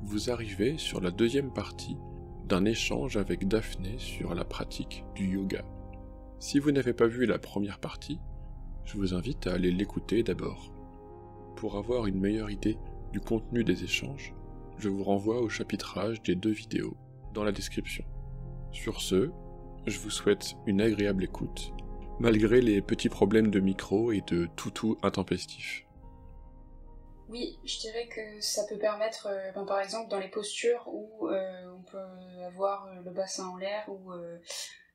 vous arrivez sur la deuxième partie d'un échange avec Daphné sur la pratique du yoga. Si vous n'avez pas vu la première partie, je vous invite à aller l'écouter d'abord. Pour avoir une meilleure idée du contenu des échanges, je vous renvoie au chapitrage des 2 vidéos dans la description. Sur ce, je vous souhaite une agréable écoute, malgré les petits problèmes de micro et de toutou intempestif. Oui, je dirais que ça peut permettre, par exemple, dans les postures où on peut avoir le bassin en l'air ou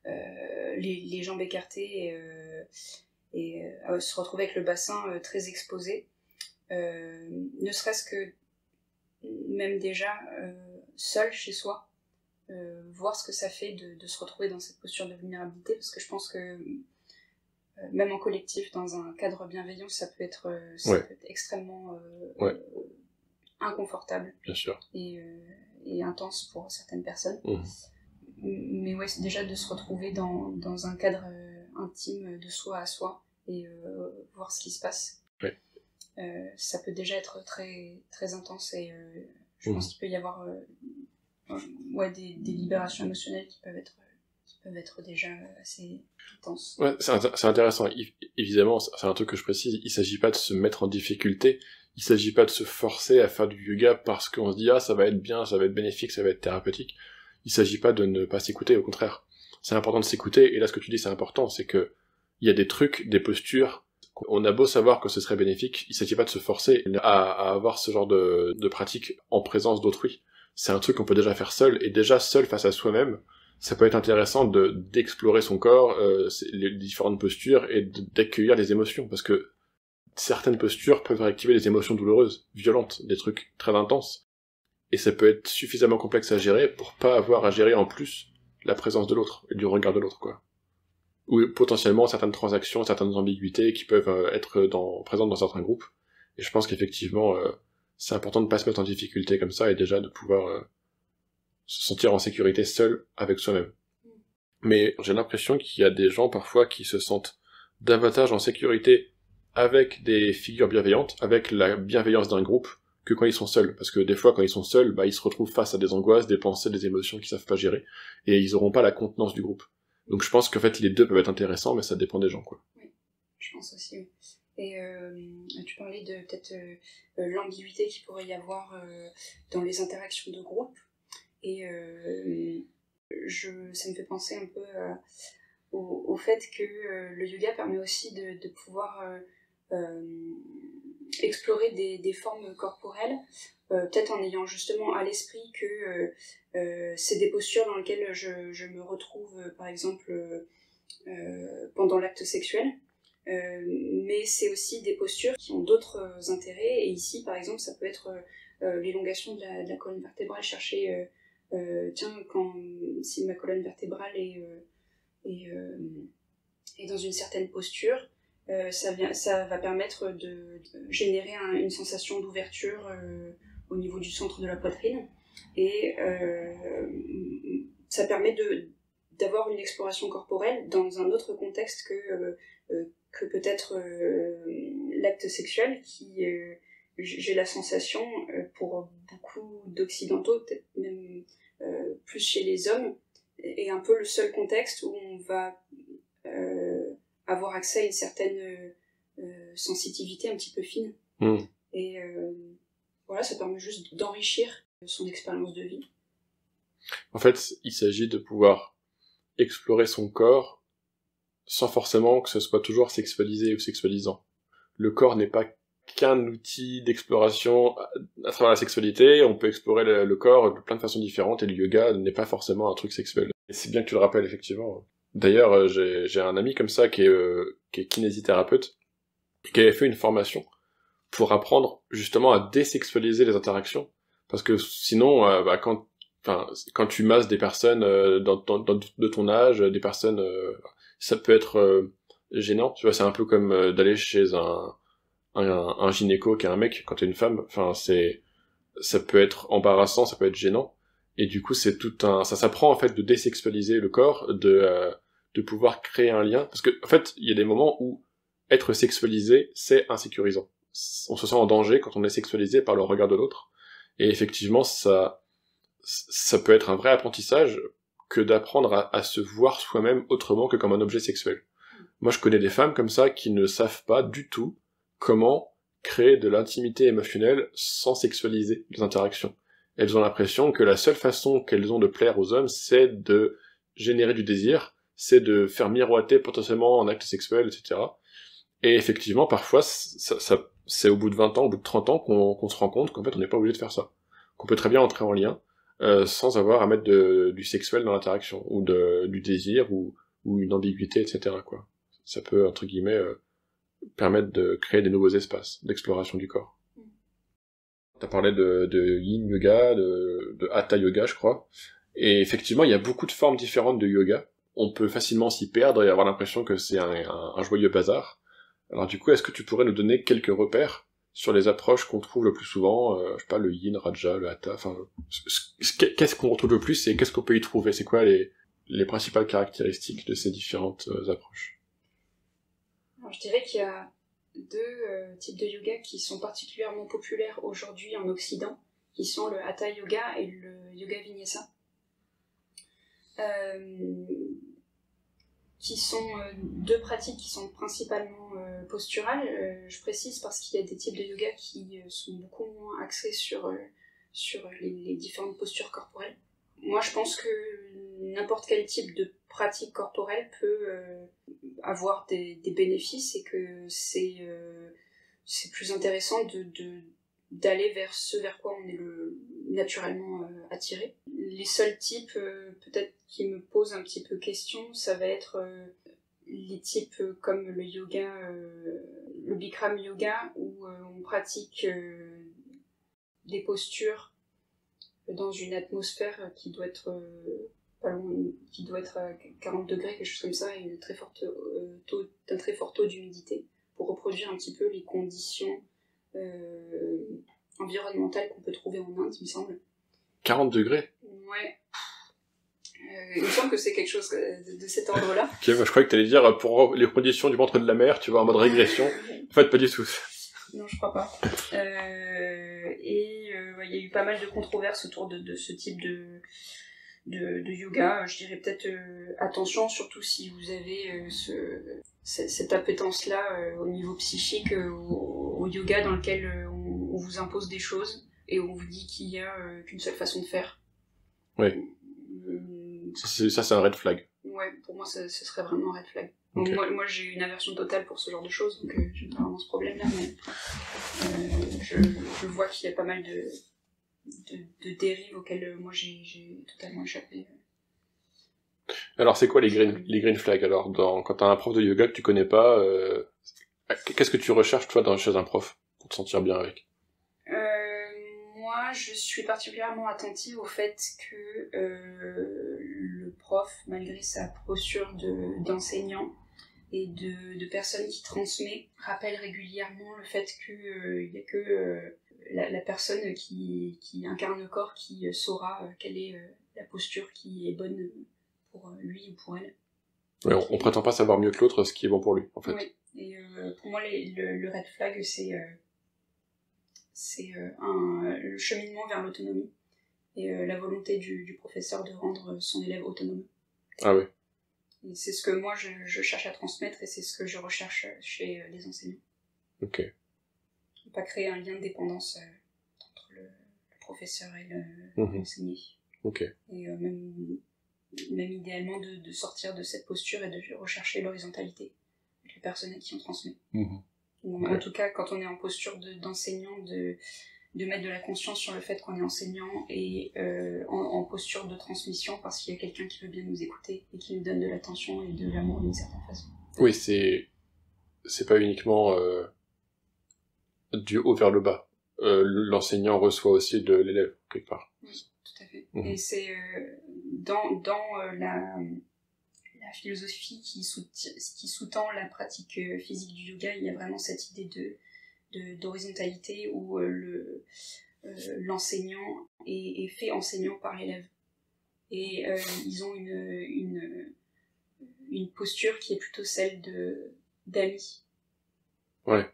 les jambes écartées et se retrouver avec le bassin très exposé. Ne serait-ce que même déjà seul chez soi, voir ce que ça fait de se retrouver dans cette posture de vulnérabilité, parce que je pense que même en collectif, dans un cadre bienveillant, ça peut être extrêmement inconfortable. Bien sûr. Et intense pour certaines personnes. Mais ouais, c'est déjà de se retrouver dans un cadre intime de soi à soi et voir ce qui se passe. Ouais. Ça peut déjà être très, très intense et je pense qu'il peut y avoir des libérations émotionnelles qui peuvent être déjà assez intenses. Ouais, c'est intéressant. Évidemment, c'est un truc que je précise, il s'agit pas de se mettre en difficulté, il s'agit pas de se forcer à faire du yoga parce qu'on se dit « Ah, ça va être bien, ça va être bénéfique, ça va être thérapeutique ». Il s'agit pas de ne pas s'écouter, au contraire. C'est important de s'écouter, et là ce que tu dis c'est important, c'est que il y a des trucs, des postures, on a beau savoir que ce serait bénéfique, il s'agit pas de se forcer à avoir ce genre de pratique en présence d'autrui. C'est un truc qu'on peut déjà faire seul, et déjà seul face à soi-même, ça peut être intéressant d'explorer son corps, les différentes postures, et d'accueillir les émotions, parce que certaines postures peuvent réactiver des émotions douloureuses, violentes, des trucs très intenses. Et ça peut être suffisamment complexe à gérer pour pas avoir à gérer en plus la présence de l'autre, et du regard de l'autre, quoi. Ou potentiellement certaines transactions, certaines ambiguïtés qui peuvent être présentes dans certains groupes. Et je pense qu'effectivement, c'est important de pas se mettre en difficulté comme ça, et déjà de pouvoir se sentir en sécurité seul avec soi-même. Mais j'ai l'impression qu'il y a des gens parfois qui se sentent davantage en sécurité avec des figures bienveillantes, avec la bienveillance d'un groupe, que quand ils sont seuls. Parce que des fois, quand ils sont seuls, ils se retrouvent face à des angoisses, des pensées, des émotions qu'ils savent pas gérer, et ils auront pas la contenance du groupe. Donc je pense qu'en fait, les deux peuvent être intéressants, mais ça dépend des gens, quoi. Oui, je pense aussi, oui. Et tu parlais de peut-être l'ambiguïté qu'il pourrait y avoir dans les interactions de groupe. Et ça me fait penser un peu au fait que le yoga permet aussi de pouvoir explorer des formes corporelles, peut-être en ayant justement à l'esprit que c'est des postures dans lesquelles je me retrouve, par exemple, pendant l'acte sexuel. Mais c'est aussi des postures qui ont d'autres intérêts. Et ici, par exemple, ça peut être l'élongation de la colonne vertébrale, chercher... si ma colonne vertébrale est dans une certaine posture, ça va permettre de générer une sensation d'ouverture au niveau du centre de la poitrine, et ça permet d'avoir une exploration corporelle dans un autre contexte que peut-être l'acte sexuel, qui j'ai la sensation, pour beaucoup d'occidentaux, peut-être même plus chez les hommes, est un peu le seul contexte où on va avoir accès à une certaine sensitivité un petit peu fine. Et voilà, ça permet juste d'enrichir son expérience de vie. En fait, il s'agit de pouvoir explorer son corps sans forcément que ce soit toujours sexualisé ou sexualisant. Le corps n'est pas qu'un outil d'exploration à travers la sexualité, on peut explorer le corps de plein de façons différentes, et le yoga n'est pas forcément un truc sexuel. Et c'est bien que tu le rappelles, effectivement. D'ailleurs, j'ai un ami comme ça qui est kinésithérapeute, qui avait fait une formation pour apprendre justement à désexualiser les interactions, parce que sinon, quand tu masses des personnes de ton âge, des personnes, ça peut être gênant, tu vois, c'est un peu comme d'aller chez un gynéco qui est un mec quand t'es une femme. Enfin, ça peut être embarrassant, ça peut être gênant, et du coup ça s'apprend en fait de désexualiser le corps, de pouvoir créer un lien, parce que en fait il y a des moments où être sexualisé c'est insécurisant, on se sent en danger quand on est sexualisé par le regard de l'autre, Et effectivement, ça peut être un vrai apprentissage que d'apprendre à se voir soi-même autrement que comme un objet sexuel. Moi, je connais des femmes comme ça qui ne savent pas du tout comment créer de l'intimité émotionnelle sans sexualiser les interactions. Elles ont l'impression que la seule façon qu'elles ont de plaire aux hommes, c'est de générer du désir, c'est de faire miroiter potentiellement un acte sexuel, etc. Et effectivement, parfois, c'est au bout de 20 ans, au bout de 30 ans qu'on se rend compte qu'en fait, on n'est pas obligé de faire ça. Qu'on peut très bien entrer en lien sans avoir à mettre du sexuel dans l'interaction, ou du désir, ou une ambiguïté, etc., quoi. Ça peut, entre guillemets, permettre de créer des nouveaux espaces d'exploration du corps. T'as parlé de yin yoga, de hatha yoga, je crois. Et effectivement, il y a beaucoup de formes différentes de yoga. On peut facilement s'y perdre et avoir l'impression que c'est un joyeux bazar. Alors du coup, est-ce que tu pourrais nous donner quelques repères sur les approches qu'on trouve le plus souvent, je sais pas, le yin, raja, le hatha, enfin, qu'est-ce qu'on retrouve le plus et qu'est-ce qu'on peut y trouver? C'est quoi les principales caractéristiques de ces différentes approches? Alors, je dirais qu'il y a deux types de yoga qui sont particulièrement populaires aujourd'hui en Occident, qui sont le hatha yoga et le yoga vinyasa, qui sont deux pratiques qui sont principalement posturales. Je précise parce qu'il y a des types de yoga qui sont beaucoup moins axés sur les différentes postures corporelles. Moi, je pense que n'importe quel type de pratique corporelle peut avoir des bénéfices et que c'est plus intéressant d'aller vers ce vers quoi on est naturellement attiré. Les seuls types peut-être qui me posent un petit peu question, ça va être les types comme le yoga, le Bikram yoga, où on pratique des postures dans une atmosphère qui doit être qui doit être à 40 degrés, quelque chose comme ça, et un très fort taux d'humidité, pour reproduire un petit peu les conditions environnementales qu'on peut trouver en Inde, il me semble. 40 degrés? Ouais. Il me semble que c'est quelque chose de cet ordre-là. Ok, moi je croyais que t'allais dire pour les conditions du ventre de la mer, tu vois, en mode régression. En fait, pas du tout. Non, je crois pas. Il y a eu pas mal de controverses autour de ce type de yoga. Je dirais peut-être attention, surtout si vous avez cette appétence-là au niveau psychique, au yoga dans lequel on vous impose des choses et on vous dit qu'il y a qu'une seule façon de faire. Oui. Ça, c'est un red flag. Ouais, pour moi, ce serait vraiment un red flag. Okay. Donc, moi, j'ai une aversion totale pour ce genre de choses, donc j'ai pas vraiment ce problème-là, mais je vois qu'il y a pas mal de dérives auxquelles moi j'ai totalement échappé. Alors, c'est quoi les green flags? Alors, quand t'as un prof de yoga que tu connais pas, qu'est-ce que tu recherches, toi, chez un prof, pour te sentir bien avec? Moi, je suis particulièrement attentive au fait que le prof, malgré sa posture d'enseignant et de personne qui transmet, rappelle régulièrement le fait qu'il n'y a que la personne qui incarne le corps qui saura quelle est la posture qui est bonne pour lui ou pour elle. Ouais, on prétend pas savoir mieux que l'autre ce qui est bon pour lui, en fait. Oui, et pour moi, le red flag, c'est le cheminement vers l'autonomie et la volonté du professeur de rendre son élève autonome. Ah oui. Et c'est ce que moi je cherche à transmettre et c'est ce que je recherche chez les enseignants. Ok. Ne pas créer un lien de dépendance entre le professeur et l'enseigné. Ok. Et même idéalement de sortir de cette posture et de rechercher l'horizontalité avec les personnes à qui on transmet. En tout cas, quand on est en posture d'enseignant, de mettre de la conscience sur le fait qu'on est enseignant et en posture de transmission parce qu'il y a quelqu'un qui veut bien nous écouter et qui nous donne de l'attention et de l'amour d'une certaine façon. Oui, c'est pas uniquement du haut vers le bas. L'enseignant reçoit aussi de l'élève, quelque part. Oui, tout à fait. Et c'est dans la philosophie qui sous-tend la pratique physique du yoga, il y a vraiment cette idée d'horizontalité où l'enseignant est fait enseignant par l'élève. Et ils ont une posture qui est plutôt celle d'amis. Ouais.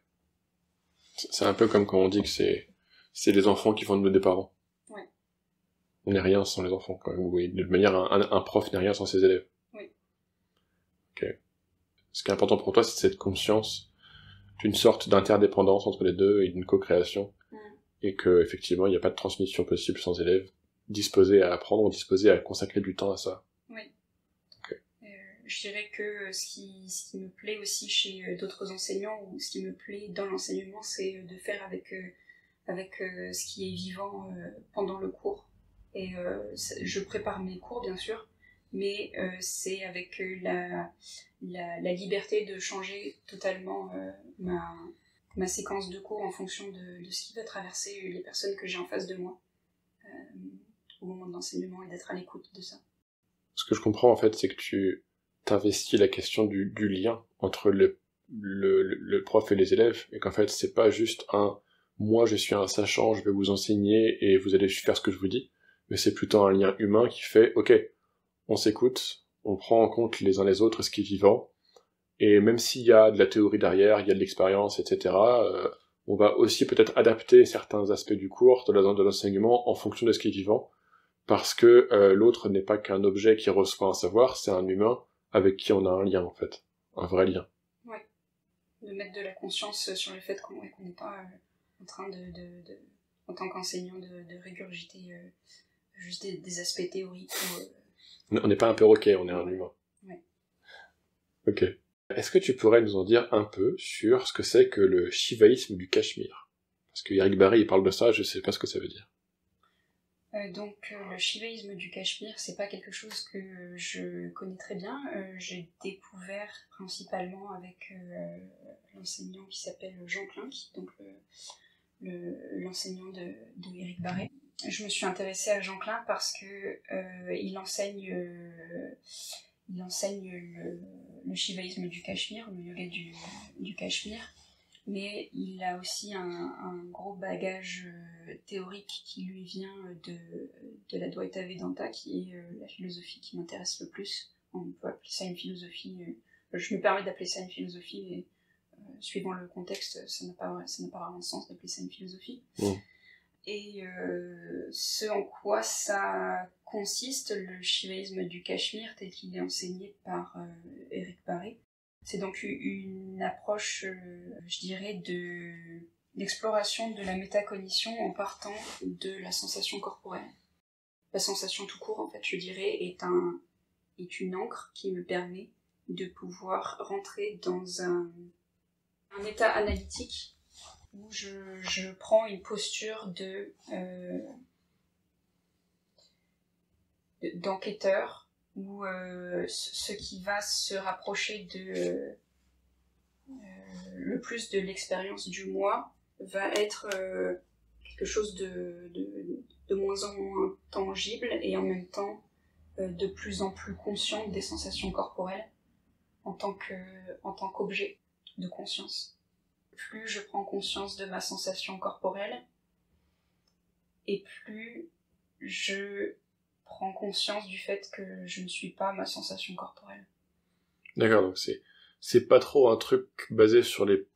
C'est un peu comme quand on dit que c'est les enfants qui font de nous des parents. On n'est rien sans les enfants, quand même. Oui, de manière, un prof n'est rien sans ses élèves. Oui. Ok. Ce qui est important pour toi, c'est cette conscience d'une sorte d'interdépendance entre les deux et d'une co-création. Et que, effectivement, il n'y a pas de transmission possible sans élèves disposés à apprendre ou disposés à consacrer du temps à ça. Oui. Okay. Je dirais que ce qui me plaît aussi chez d'autres enseignants, ou ce qui me plaît dans l'enseignement, c'est de faire avec ce qui est vivant pendant le cours. Et je prépare mes cours, bien sûr, mais c'est avec la liberté de changer totalement ma séquence de cours en fonction de ce qui va traverser les personnes que j'ai en face de moi au moment de l'enseignement, et d'être à l'écoute de ça. Ce que je comprends, en fait, c'est que tu t'investis la question du lien entre le prof et les élèves, et qu'en fait, c'est pas juste moi je suis un sachant, je vais vous enseigner et vous allez faire ce que je vous dis, mais c'est plutôt un lien humain qui fait, ok, on s'écoute, on prend en compte les uns les autres ce qui est vivant, et même s'il y a de la théorie derrière, il y a de l'expérience, etc., on va aussi peut-être adapter certains aspects du cours, de l'enseignement, en fonction de ce qui est vivant, parce que l'autre n'est pas qu'un objet qui reçoit un savoir, c'est un humain avec qui on a un lien, en fait. Un vrai lien. Ouais. De mettre de la conscience sur le fait qu'on n'est pas en train en tant qu'enseignant, de régurgiter juste des aspects théoriques. On n'est pas un perroquet, on est un humain. Ouais. Ok. Est-ce que tu pourrais nous en dire un peu sur ce que c'est que le shivaïsme du Cachemire? Parce que Eric Barré, il parle de ça, je sais pas ce que ça veut dire. Donc le shivaïsme du Cachemire, c'est pas quelque chose que je connais très bien. J'ai découvert principalement avec l'enseignant qui s'appelle Jean Klink, donc l'enseignant de Eric Barré. Je me suis intéressée à Jean Klink parce que il enseigne le shivaïsme du Cachemire, le yoga du Cachemire, mais il a aussi un gros bagage théorique qui lui vient de l'Advaita Vedanta, qui est la philosophie qui m'intéresse le plus. On peut appeler ça une philosophie, je me permets d'appeler ça une philosophie, mais suivant le contexte, ça n'a pas vraiment de sens d'appeler ça une philosophie. Et ce en quoi ça consiste, le shivaïsme du Cachemire, tel qu'il est enseigné par Eric Barré, c'est donc une approche, je dirais, d'exploration de la métacognition en partant de la sensation corporelle. La sensation tout court, en fait, je dirais, est une encre qui me permet de pouvoir rentrer dans un état analytique où je prends une posture d'enquêteur, où ce qui va se rapprocher le plus de l'expérience du moi va être quelque chose de moins en moins tangible, et en même temps de plus en plus conscient des sensations corporelles en tant qu'objet de conscience. Plus je prends conscience de ma sensation corporelle, et plus je prends conscience du fait que je ne suis pas ma sensation corporelle. D'accord, donc c'est pas trop un truc basé sur les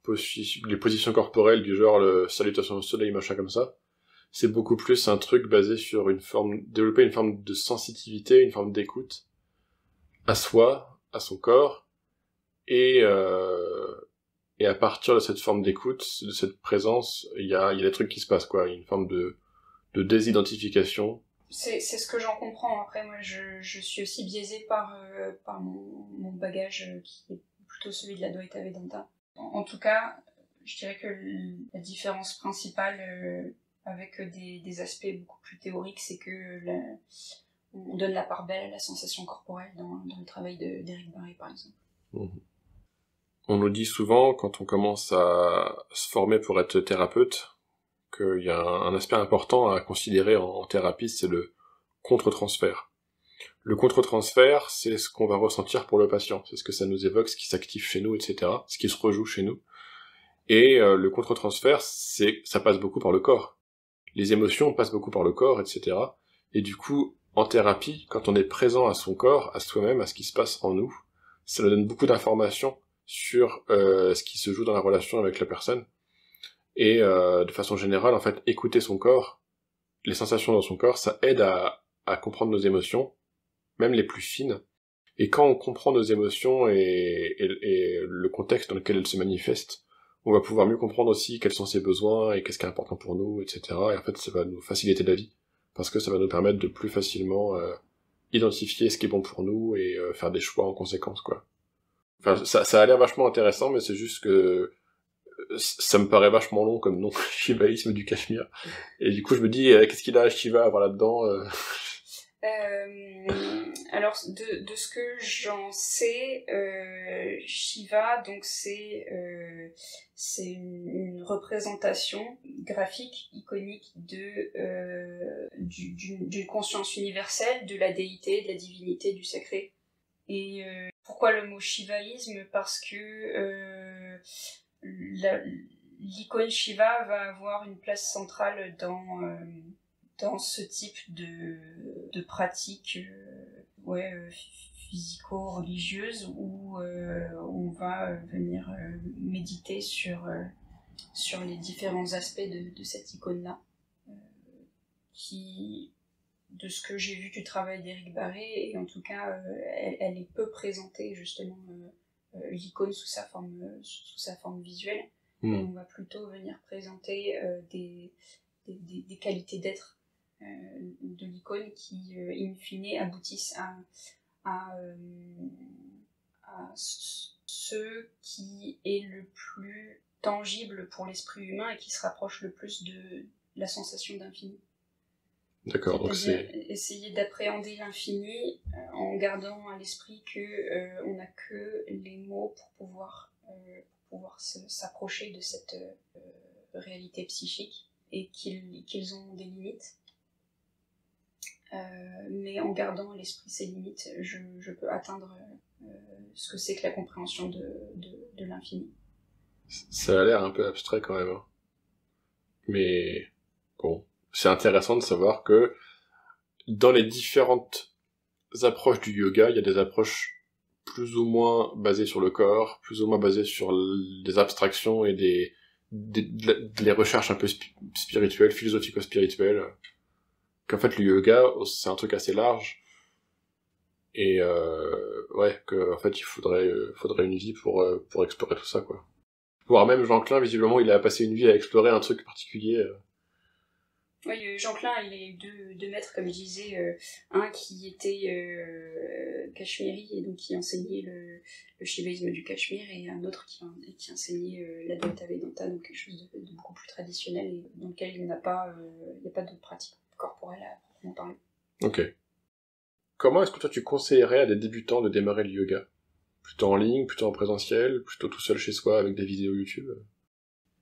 positions corporelles du genre le salutation au soleil, machin comme ça. C'est beaucoup plus un truc basé sur développer une forme de sensitivité, une forme d'écoute à soi, à son corps, et à partir de cette forme d'écoute, de cette présence, il y a des trucs qui se passent, quoi. Il y a une forme de désidentification. C'est ce que j'en comprends. Après, moi, je suis aussi biaisée par mon bagage qui est plutôt celui de l'Advaita Vedanta. En tout cas, je dirais que la différence principale avec des aspects beaucoup plus théoriques, c'est que on donne la part belle à la sensation corporelle dans le travail d'Eric Barré, par exemple. On nous dit souvent, quand on commence à se former pour être thérapeute, qu'il y a un aspect important à considérer en thérapie, c'est le contre-transfert. Le contre-transfert, c'est ce qu'on va ressentir pour le patient, c'est ce que ça nous évoque, ce qui s'active chez nous, etc., ce qui se rejoue chez nous. Et le contre-transfert, ça passe beaucoup par le corps. Les émotions passent beaucoup par le corps, etc. Et du coup, en thérapie, quand on est présent à son corps, à soi-même, à ce qui se passe en nous, ça nous donne beaucoup d'informations sur ce qui se joue dans la relation avec la personne. Et de façon générale, en fait, écouter son corps, les sensations dans son corps, ça aide à comprendre nos émotions, même les plus fines. Et quand on comprend nos émotions et le contexte dans lequel elles se manifestent, on va pouvoir mieux comprendre aussi quels sont ses besoins et qu'est-ce qui est important pour nous, etc. Et en fait, ça va nous faciliter la vie, parce que ça va nous permettre de plus facilement identifier ce qui est bon pour nous et faire des choix en conséquence, quoi. Enfin, ça a l'air vachement intéressant, mais c'est juste que ça me paraît vachement long comme nom, Shivaïsme du Cachemire. Et du coup, je me dis, qu'est-ce qu'il a Shiva à voir là-dedans Alors, de ce que j'en sais, Shiva, donc c'est une représentation graphique, iconique d'une conscience universelle, de la déité, de la divinité, du sacré. Et pourquoi le mot shivaïsme? Parce que l'icône Shiva va avoir une place centrale dans ce type de pratique physico-religieuse où on va venir méditer sur les différents aspects de cette icône-là, qui, de ce que j'ai vu du travail d'Éric Barré, et en tout cas, elle est peu présentée, justement, l'icône sous sa forme visuelle. Et on va plutôt venir présenter des qualités d'être de l'icône qui, in fine, aboutissent à ce qui est le plus tangible pour l'esprit humain et qui se rapproche le plus de la sensation d'infini. D'accord, donc c'est... essayer d'appréhender l'infini en gardant à l'esprit que on n'a que les mots pour pouvoir s'approcher de cette réalité psychique, et qu'ils ont des limites. Mais en gardant à l'esprit ces limites, je peux atteindre ce que c'est que la compréhension de l'infini. Ça a l'air un peu abstrait quand même. Hein. Mais bon, c'est intéressant de savoir que dans les différentes approches du yoga, il y a des approches plus ou moins basées sur le corps, plus ou moins basées sur des abstractions et des recherches un peu spirituelles, philosophico-spirituelles. Qu'en fait, le yoga, c'est un truc assez large. Et ouais, que en fait, il faudrait une vie pour explorer tout ça, quoi. Voire même Jean Klein, visiblement, il a passé une vie à explorer un truc particulier. Oui, Jean Klein, il a eu deux maîtres, comme je disais, un qui était cachemiri et donc qui enseignait le shivaïsme du Cachemire, et un autre qui enseignait l'Advaita Vedanta, donc quelque chose de beaucoup plus traditionnel et dans lequel il n'y a pas de pratique corporelle à proprement parler. Ok. Comment est-ce que toi tu conseillerais à des débutants de démarrer le yoga? Plutôt en ligne, plutôt en présentiel, plutôt tout seul chez soi avec des vidéos YouTube?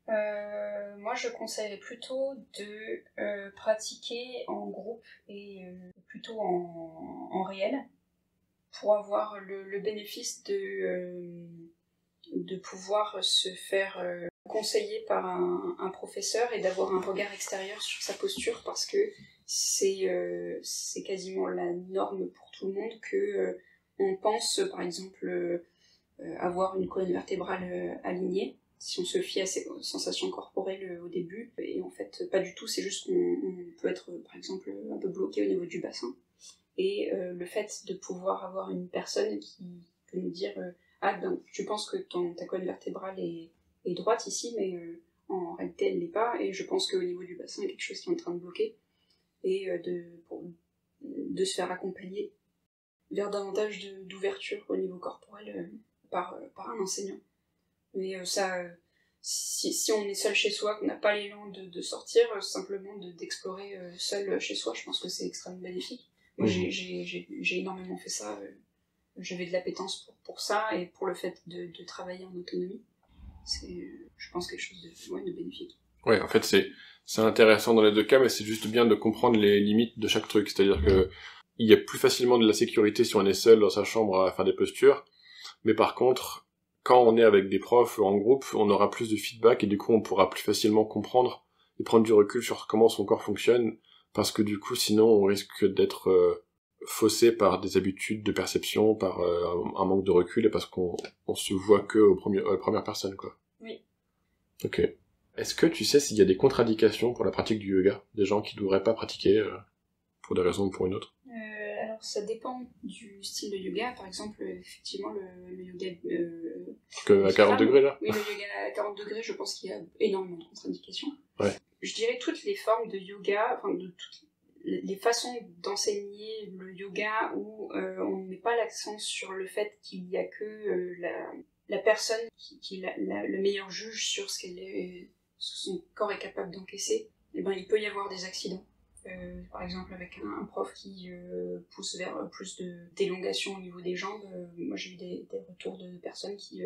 Moi, je conseillerais plutôt de pratiquer en groupe et plutôt en réel, pour avoir le bénéfice de pouvoir se faire conseiller par un professeur et d'avoir un regard extérieur sur sa posture, parce que c'est quasiment la norme pour tout le monde que on pense, par exemple, avoir une colonne vertébrale alignée, si on se fie à ses sensations corporelles au début, et en fait pas du tout, c'est juste qu'on peut être par exemple un peu bloqué au niveau du bassin, et le fait de pouvoir avoir une personne qui peut nous dire ben, tu penses que ta colonne vertébrale est droite ici, mais en réalité elle l'est pas, et je pense qu'au niveau du bassin il y a quelque chose qui est en train de bloquer, et de se faire accompagner vers davantage d'ouverture au niveau corporel par un enseignant. Mais si on est seul chez soi, qu'on n'a pas l'élan de sortir, simplement d'explorer seul chez soi, je pense que c'est extrêmement bénéfique. Moi, j'ai énormément fait ça. J'avais de l'appétence pour ça, et pour le fait de travailler en autonomie. C'est, je pense, quelque chose de bénéfique. Ouais, en fait, c'est intéressant dans les deux cas, mais c'est juste bien de comprendre les limites de chaque truc. C'est-à-dire que il y a plus facilement de la sécurité si on est seul dans sa chambre à faire des postures, mais par contre, quand on est avec des profs ou en groupe, on aura plus de feedback et du coup on pourra plus facilement comprendre et prendre du recul sur comment son corps fonctionne, parce que du coup sinon on risque d'être faussé par des habitudes de perception, par un manque de recul, et parce qu'on se voit que aux premières personnes, quoi. Oui. Ok. Est-ce que tu sais s'il y a des contre-indications pour la pratique du yoga? Des gens qui ne devraient pas pratiquer pour des raisons ou pour une autre? Alors ça dépend du style de yoga. Par exemple, effectivement, le yoga... À 40 degrés là? Oui, le yoga à 40 degrés, je pense qu'il y a énormément de contre-indications. Ouais. Je dirais toutes les formes de yoga, enfin de toutes les façons d'enseigner le yoga où on ne met pas l'accent sur le fait qu'il n'y a que la personne qui est le meilleur juge sur ce que son corps est capable d'encaisser, et ben, il peut y avoir des accidents. Par exemple avec un prof qui pousse vers plus d'élongation au niveau des jambes. Moi j'ai eu des retours de personnes qui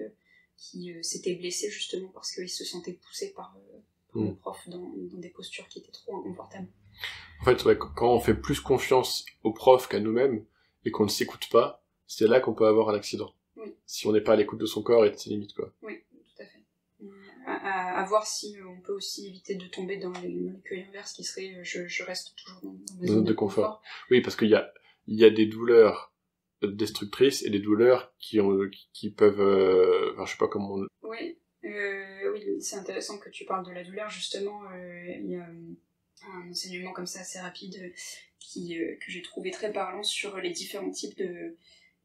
s'étaient blessées justement parce qu'ils se sentaient poussés par le prof dans des postures qui étaient trop inconfortables. En fait, ouais, quand on fait plus confiance au prof qu'à nous-mêmes et qu'on ne s'écoute pas, c'est là qu'on peut avoir un accident. Oui. Si on n'est pas à l'écoute de son corps et de ses limites, quoi. Oui, tout à fait. À voir si on peut aussi éviter de tomber dans l'écueil inverse qui serait je reste toujours dans ma zone de confort. Oui, parce qu'il y a des douleurs destructrices et des douleurs qui peuvent... enfin, je sais pas comment on... Oui, c'est intéressant que tu parles de la douleur, justement. Il y a un enseignement comme ça assez rapide que j'ai trouvé très parlant sur les différents types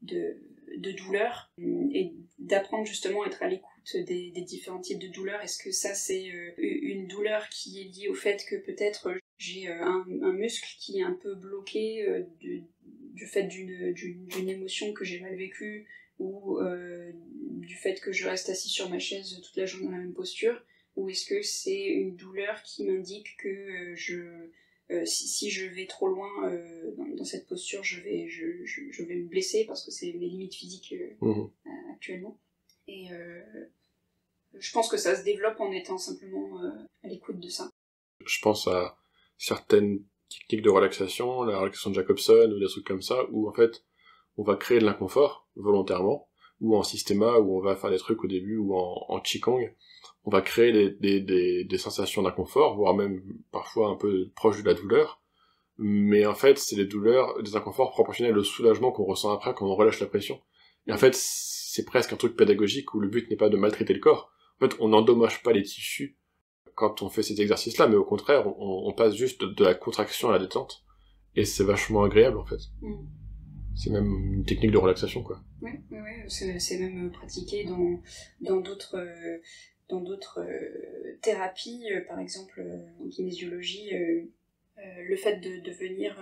de douleurs et d'apprendre justement à être à l'écoute des différents types de douleurs. Est-ce que ça c'est une douleur qui est liée au fait que peut-être j'ai un muscle qui est un peu bloqué du fait d'une émotion que j'ai mal vécue ou du fait que je reste assis sur ma chaise toute la journée dans la même posture, ou est-ce que c'est une douleur qui m'indique que si je vais trop loin dans cette posture, je vais me blesser parce que c'est mes limites physiques actuellement. Et je pense que ça se développe en étant simplement à l'écoute de ça. Je pense à certaines techniques de relaxation, la relaxation de Jacobson ou des trucs comme ça, où en fait on va créer de l'inconfort volontairement, ou en systéma où on va faire des trucs au début, ou en Qigong, on va créer des sensations d'inconfort, voire même parfois un peu proche de la douleur, mais en fait c'est des inconforts proportionnels au soulagement qu'on ressent après quand on relâche la pression. Et en fait c'est presque un truc pédagogique où le but n'est pas de maltraiter le corps. En fait on n'endommage pas les tissus quand on fait cet exercice-là, mais au contraire on passe juste de la contraction à la détente, et c'est vachement agréable en fait. C'est même une technique de relaxation, quoi. Oui, c'est même pratiqué dans d'autres thérapies, par exemple en kinésiologie, le fait de venir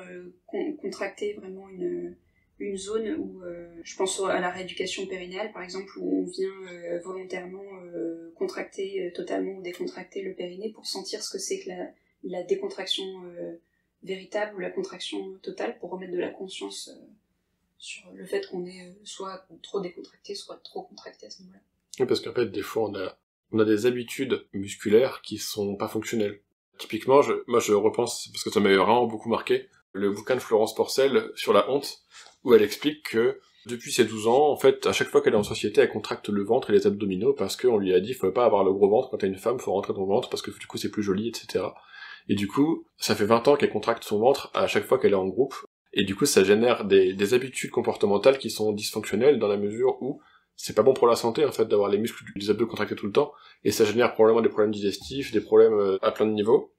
contracter vraiment une zone où, je pense à la rééducation périnéale par exemple, où on vient volontairement contracter totalement ou décontracter le périnée pour sentir ce que c'est que la décontraction véritable ou la contraction totale, pour remettre de la conscience sur le fait qu'on est soit trop décontracté, soit trop contracté à ce niveau-là. Oui, parce qu'en fait, des fois, on a des habitudes musculaires qui sont pas fonctionnelles. Typiquement, moi je repense, parce que ça m'avait vraiment beaucoup marqué, le bouquin de Florence Porcel sur la honte, où elle explique que depuis ses 12 ans, en fait, à chaque fois qu'elle est en société, elle contracte le ventre et les abdominaux, parce qu'on lui a dit, faut pas avoir le gros ventre quand t'es une femme, faut rentrer ton ventre, parce que du coup c'est plus joli, etc. Et du coup, ça fait 20 ans qu'elle contracte son ventre à chaque fois qu'elle est en groupe, et du coup ça génère des habitudes comportementales qui sont dysfonctionnelles dans la mesure où c'est pas bon pour la santé en fait d'avoir les muscles des abdos contractés tout le temps, et ça génère probablement des problèmes digestifs, des problèmes à plein de niveaux.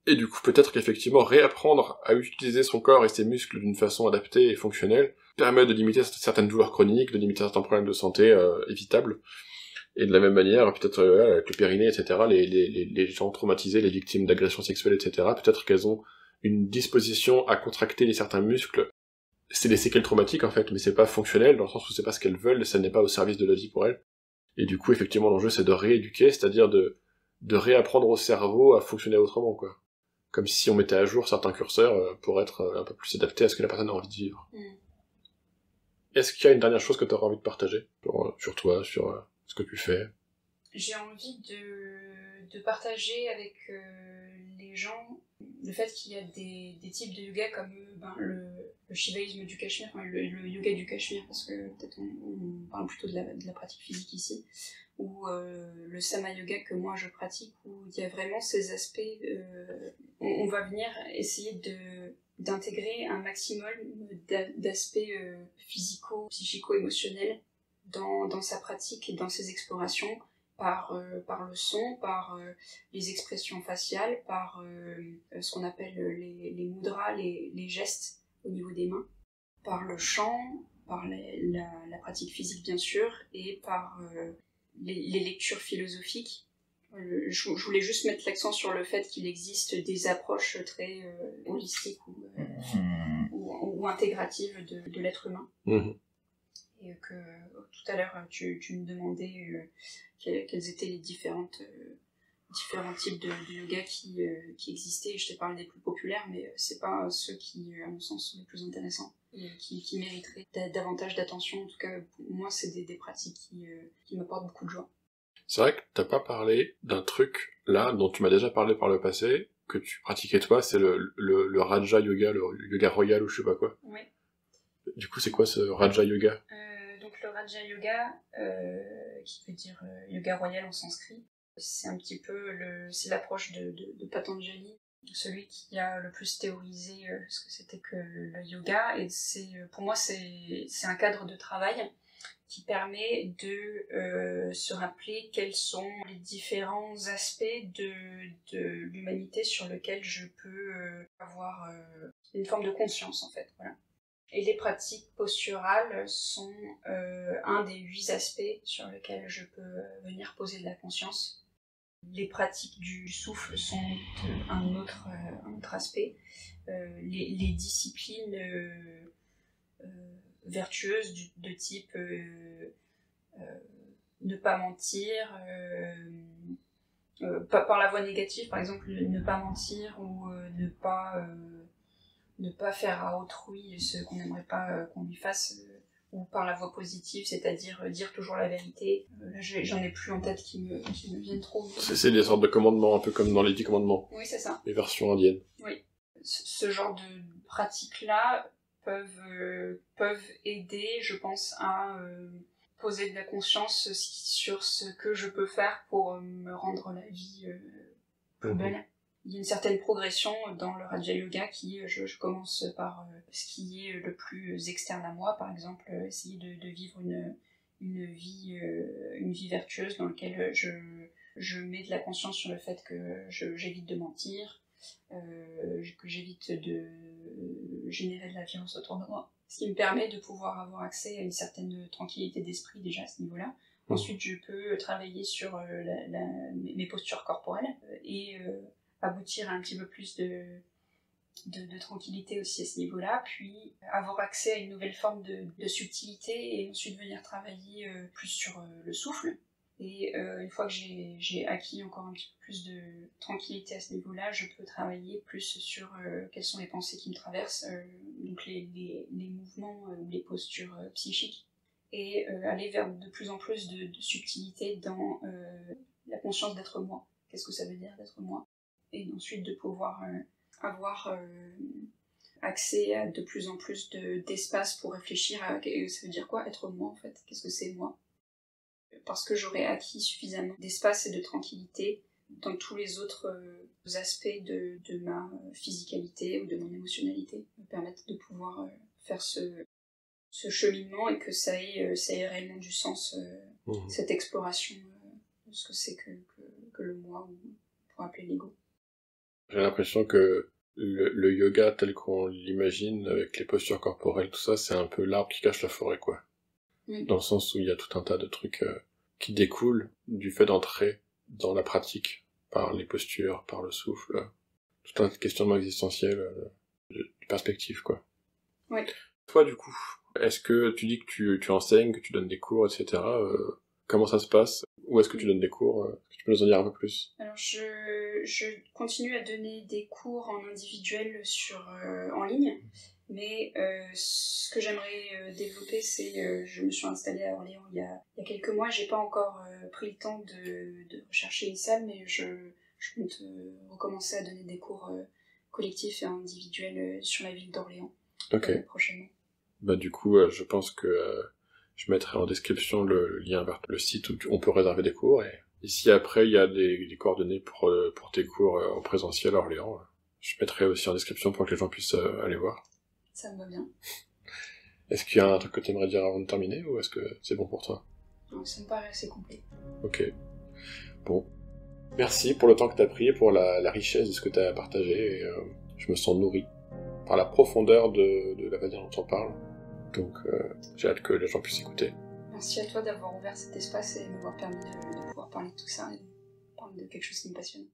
Et du coup peut-être qu'effectivement réapprendre à utiliser son corps et ses muscles d'une façon adaptée et fonctionnelle permet de limiter certaines douleurs chroniques, de limiter certains problèmes de santé évitables. Et de la même manière, peut-être avec le périnée, etc., les gens traumatisés, les victimes d'agressions sexuelles, etc., peut-être qu'elles ont une disposition à contracter certains muscles. C'est des séquelles traumatiques en fait, mais c'est pas fonctionnel, dans le sens où c'est pas ce qu'elles veulent, ça n'est pas au service de la vie pour elles. Et du coup, effectivement, l'enjeu c'est de rééduquer, c'est-à-dire de réapprendre au cerveau à fonctionner autrement, quoi. Comme si on mettait à jour certains curseurs pour être un peu plus adapté à ce que la personne a envie de vivre. Est-ce qu'il y a une dernière chose que tu auras envie de partager sur toi, sur ce que tu fais? J'ai envie de partager avec les gens le fait qu'il y a des types de yoga comme le shivaïsme du Cachemire, enfin, le yoga du Cachemire, parce que peut-être on parle plutôt de la pratique physique ici, ou le sama yoga que moi je pratique, où il y a vraiment ces aspects, on va venir essayer d'intégrer un maximum d'aspects physico-psychico-émotionnels dans sa pratique et dans ses explorations, par le son, par les expressions faciales, par ce qu'on appelle les mudras, les gestes au niveau des mains, par le chant, par la pratique physique bien sûr, et par les lectures philosophiques. Je voulais juste mettre l'accent sur le fait qu'il existe des approches très holistiques ou intégratives de l'être humain. Et que tout à l'heure tu me demandais quels étaient les différents types de yoga qui existaient, et je te parle des plus populaires, mais c'est pas ceux qui, à mon sens, sont les plus intéressants et qui mériteraient davantage d'attention. En tout cas, pour moi, c'est des pratiques qui m'apportent beaucoup de joie. C'est vrai que t'as pas parlé d'un truc, là, dont tu m'as déjà parlé par le passé, que tu pratiquais toi, c'est le Raja Yoga, le yoga royal ou je sais pas quoi. Oui. Du coup, c'est quoi ce Raja Yoga? Donc le Raja Yoga, qui veut dire yoga royal en sanskrit, c'est un petit peu c'est l'approche de Patanjali, celui qui a le plus théorisé ce que c'était que le yoga, et pour moi c'est un cadre de travail qui permet de se rappeler quels sont les différents aspects de l'humanité sur lesquels je peux avoir une forme de conscience en fait. Voilà. Et les pratiques posturales sont un des 8 aspects sur lesquels je peux venir poser de la conscience. Les pratiques du souffle sont un autre aspect. Les disciplines vertueuses de type ne pas mentir, par la voie négative, par exemple, ne pas mentir ou ne pas faire à autrui ce qu'on n'aimerait pas qu'on lui fasse, ou par la voie positive, c'est-à-dire dire toujours la vérité. Là, j'en ai plus en tête qui me viennent trop. C'est des sortes de commandements, un peu comme dans les 10 commandements. Oui, c'est ça. Les versions indiennes. Oui. Ce genre de pratiques-là peuvent aider, je pense, à poser de la conscience sur ce que je peux faire pour me rendre la vie plus belle. Il y a une certaine progression dans le Raja Yoga qui, je commence par ce qui est le plus externe à moi, par exemple, essayer de vivre une vie vertueuse dans laquelle je mets de la conscience sur le fait que j'évite de mentir, que j'évite de générer de la violence autour de moi. Ce qui me permet de pouvoir avoir accès à une certaine tranquillité d'esprit déjà à ce niveau-là. Ensuite, je peux travailler sur mes postures corporelles et aboutir à un petit peu plus de tranquillité aussi à ce niveau-là, puis avoir accès à une nouvelle forme de subtilité et ensuite venir travailler plus sur le souffle. Et une fois que j'ai acquis encore un petit peu plus de tranquillité à ce niveau-là, je peux travailler plus sur quelles sont les pensées qui me traversent, donc les mouvements ou les postures psychiques, et aller vers de plus en plus de subtilité dans la conscience d'être moi. Qu'est-ce que ça veut dire d'être moi? Et ensuite de pouvoir avoir accès à de plus en plus d'espace pour réfléchir à ça veut dire quoi être moi en fait, qu'est-ce que c'est moi, parce que j'aurais acquis suffisamment d'espace et de tranquillité dans tous les autres aspects de ma physicalité ou de mon émotionnalité, me permettre de pouvoir faire ce cheminement et que ça ait réellement du sens, cette exploration de ce que c'est que le moi, ou pour appeler l'ego. J'ai l'impression que le yoga tel qu'on l'imagine, avec les postures corporelles, tout ça, c'est un peu l'arbre qui cache la forêt, quoi. Dans le sens où il y a tout un tas de trucs qui découlent du fait d'entrer dans la pratique, par les postures, par le souffle, tout un questionnement existentiel, de perspective, quoi. Oui. Toi, du coup, est-ce que tu dis que tu enseignes, que tu donnes des cours, etc. Comment ça se passe? Où est-ce que tu donnes des cours? Est-ce que tu peux nous en dire un peu plus? Alors, je continue à donner des cours en individuel en ligne, mais ce que j'aimerais développer, c'est je me suis installée à Orléans il y a quelques mois. J'ai pas encore pris le temps de rechercher une salle, mais je compte recommencer à donner des cours collectifs et individuels sur la ville d'Orléans prochainement. Bah du coup, je pense que je mettrai en description le lien vers le site où on peut réserver des cours, et si après il y a des coordonnées pour tes cours en présentiel à Orléans, je mettrai aussi en description pour que les gens puissent aller voir. Ça me va bien. Est-ce qu'il y a un truc que tu aimerais dire avant de terminer, ou est-ce que c'est bon pour toi? Donc ça me paraît assez complet. Ok. Bon. Merci pour le temps que tu as pris et pour la richesse de ce que tu as partagé. Et, je me sens nourri par la profondeur de la manière dont on parle. Donc j'ai hâte que les gens puissent écouter. Merci à toi d'avoir ouvert cet espace et m'avoir permis de pouvoir parler de tout ça et parler de quelque chose qui me passionne.